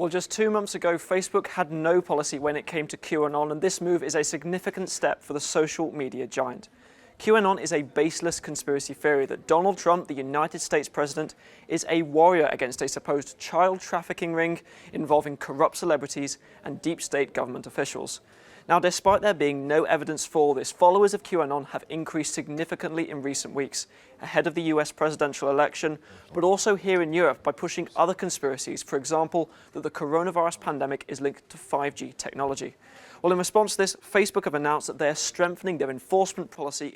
Well, just 2 months ago, Facebook had no policy when it came to QAnon, and this move is a significant step for the social media giant. QAnon is a baseless conspiracy theory that Donald Trump, the United States president, is a warrior against a supposed child trafficking ring involving corrupt celebrities and deep state government officials. Now, despite there being no evidence for this, followers of QAnon have increased significantly in recent weeks, ahead of the US presidential election, but also here in Europe by pushing other conspiracies, for example, that the coronavirus pandemic is linked to 5G technology. Well, in response to this, Facebook have announced that they are strengthening their enforcement policy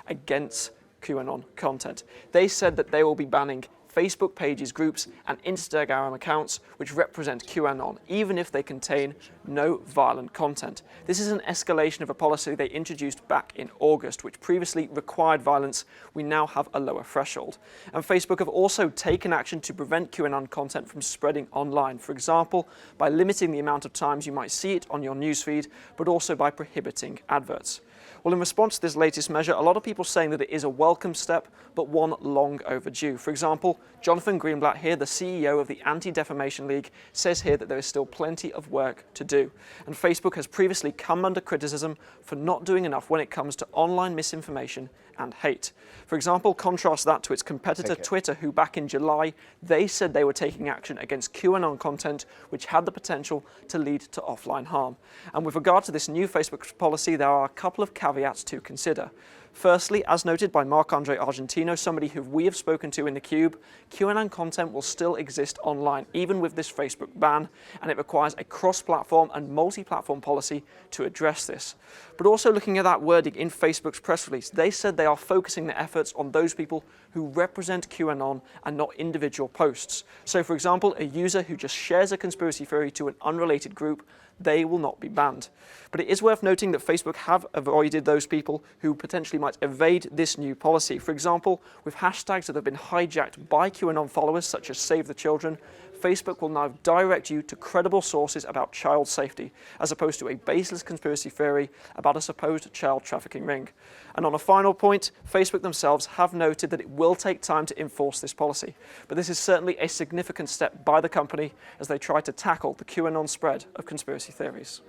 against QAnon content. They said that they will be banning Facebook pages, groups, and Instagram accounts which represent QAnon, even if they contain no violent content. This is an escalation of a policy they introduced back in August, which previously required violence. We now have a lower threshold. And Facebook have also taken action to prevent QAnon content from spreading online, for example, by limiting the amount of times you might see it on your newsfeed, but also by prohibiting adverts. Well, in response to this latest measure, a lot of people saying that it is a welcome step, but one long overdue. For example, Jonathan Greenblatt here, the CEO of the Anti-Defamation League, says here that there is still plenty of work to do. And Facebook has previously come under criticism for not doing enough when it comes to online misinformation and hate. For example, contrast that to its competitor Twitter, who back in July, they said they were taking action against QAnon content, which had the potential to lead to offline harm. And with regard to this new Facebook policy, there are a couple of caveats to consider. Firstly, as noted by Marc-Andre Argentino, somebody who we have spoken to in theCUBE, QAnon content will still exist online, even with this Facebook ban, and it requires a cross-platform and multi-platform policy to address this. But also looking at that wording in Facebook's press release, they said they are focusing their efforts on those people who represent QAnon and not individual posts. So for example, a user who just shares a conspiracy theory to an unrelated group, they will not be banned. But it is worth noting that Facebook have avoided those people who potentially might evade this new policy. For example, with hashtags that have been hijacked by QAnon followers, such as Save the Children, Facebook will now direct you to credible sources about child safety, as opposed to a baseless conspiracy theory about a supposed child trafficking ring. And on a final point, Facebook themselves have noted that it will take time to enforce this policy. But this is certainly a significant step by the company as they try to tackle the QAnon spread of conspiracy theories.